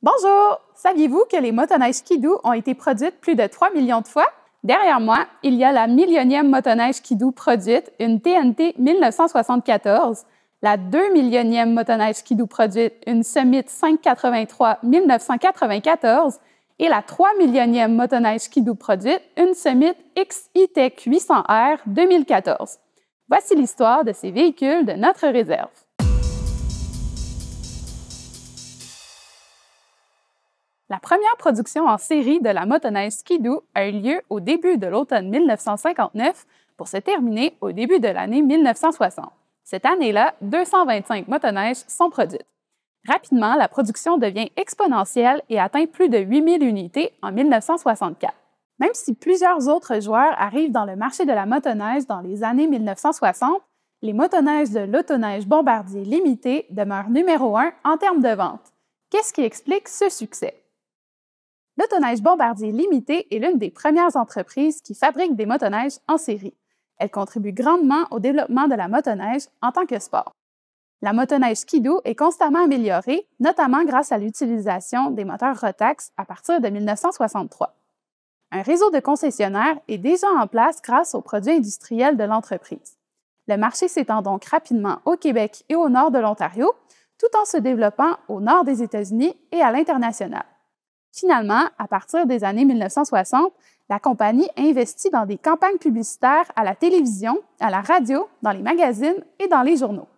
Bonjour! Saviez-vous que les motoneiges Ski-Doo ont été produites plus de 3 millions de fois? Derrière moi, il y a la millionième motoneige Ski-Doo produite, une TNT 1974, la 2 millionième motoneige Ski-Doo produite, une Summit 583 1994, et la 3 millionième motoneige Ski-Doo produite, une Summit X-E-Tech 800R 2014. Voici l'histoire de ces véhicules de notre réserve. La première production en série de la motoneige Ski-Doo a eu lieu au début de l'automne 1959 pour se terminer au début de l'année 1960. Cette année-là, 225 motoneiges sont produites. Rapidement, la production devient exponentielle et atteint plus de 8000 unités en 1964. Même si plusieurs autres joueurs arrivent dans le marché de la motoneige dans les années 1960, les motoneiges de l'Autoneige Bombardier Limité demeurent numéro 1 en termes de vente. Qu'est-ce qui explique ce succès? L'Autoneige Bombardier Limité est l'une des premières entreprises qui fabrique des motoneiges en série. Elle contribue grandement au développement de la motoneige en tant que sport. La motoneige Ski-Doo est constamment améliorée, notamment grâce à l'utilisation des moteurs Rotax à partir de 1963. Un réseau de concessionnaires est déjà en place grâce aux produits industriels de l'entreprise. Le marché s'étend donc rapidement au Québec et au nord de l'Ontario, tout en se développant au nord des États-Unis et à l'international. Finalement, à partir des années 1960, la compagnie investit dans des campagnes publicitaires à la télévision, à la radio, dans les magazines et dans les journaux.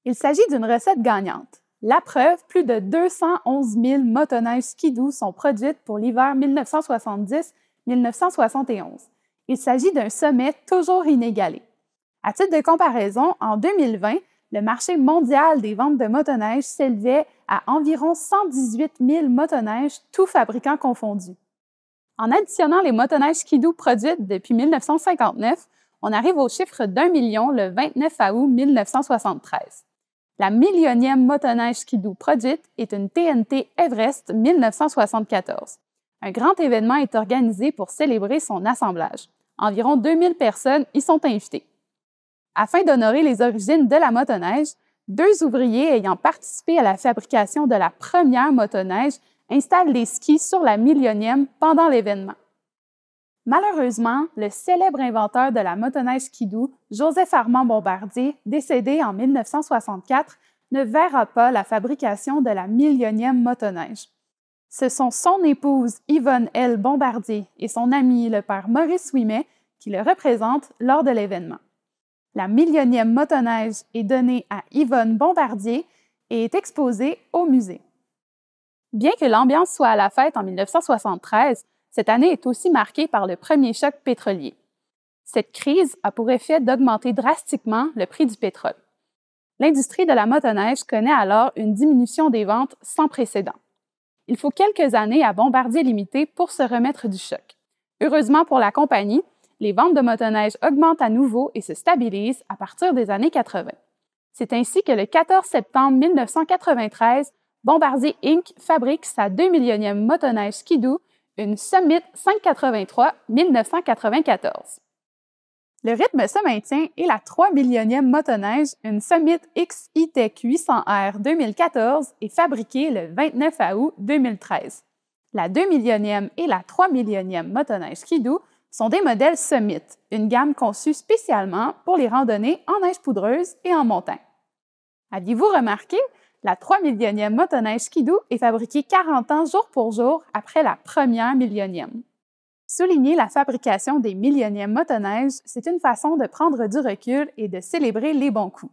Il s'agit d'une recette gagnante. La preuve, plus de 211 000 motoneiges Ski-Doo sont produites pour l'hiver 1970-1971. Il s'agit d'un sommet toujours inégalé. À titre de comparaison, en 2020, le marché mondial des ventes de motoneiges s'élevait à environ 118 000 motoneiges, tous fabricants confondus. En additionnant les motoneiges Ski-Doo produites depuis 1959, on arrive au chiffre d'1 million le 29 août 1973. La millionième motoneige Ski-Doo produite est une TNT Everest 1974. Un grand événement est organisé pour célébrer son assemblage. Environ 2000 personnes y sont invitées. Afin d'honorer les origines de la motoneige, 2 ouvriers ayant participé à la fabrication de la première motoneige installent des skis sur la millionième pendant l'événement. Malheureusement, le célèbre inventeur de la motoneige Ski-Doo, Joseph-Armand Bombardier, décédé en 1964, ne verra pas la fabrication de la millionième motoneige. Ce sont son épouse Yvonne L. Bombardier et son ami, le père Maurice Ouimet, qui le représentent lors de l'événement. La millionième motoneige est donnée à Yvonne Bombardier et est exposée au musée. Bien que l'ambiance soit à la fête en 1973, cette année est aussi marquée par le premier choc pétrolier. Cette crise a pour effet d'augmenter drastiquement le prix du pétrole. L'industrie de la motoneige connaît alors une diminution des ventes sans précédent. Il faut quelques années à Bombardier Limité pour se remettre du choc. Heureusement pour la compagnie, les ventes de motoneige augmentent à nouveau et se stabilisent à partir des années 80. C'est ainsi que le 14 septembre 1993, Bombardier Inc. fabrique sa 2 millionième motoneige Ski-Doo, une Summit 583 1994. Le rythme se maintient et la 3 millionième motoneige, une Summit X-E-Tech 800R 2014, est fabriquée le 29 août 2013. La 2 millionième et la 3 millionième motoneige Ski-Doo sont des modèles Summit, une gamme conçue spécialement pour les randonnées en neige poudreuse et en montagne. Aviez-vous remarqué? La 3 millionième motoneige Ski-Doo est fabriquée 40 ans jour pour jour après la première millionième. Souligner la fabrication des millionièmes motoneiges, c'est une façon de prendre du recul et de célébrer les bons coups.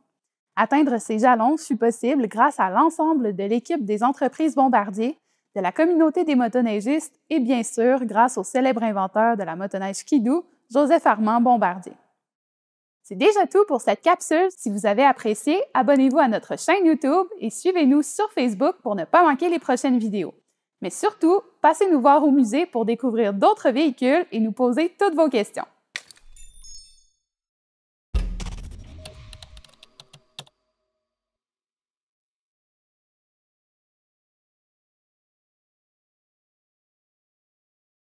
Atteindre ces jalons fut possible grâce à l'ensemble de l'équipe des entreprises Bombardier, de la communauté des motoneigistes et bien sûr grâce au célèbre inventeur de la motoneige Ski-Doo, Joseph-Armand Bombardier. C'est déjà tout pour cette capsule. Si vous avez apprécié, abonnez-vous à notre chaîne YouTube et suivez-nous sur Facebook pour ne pas manquer les prochaines vidéos. Mais surtout, passez nous voir au musée pour découvrir d'autres véhicules et nous poser toutes vos questions.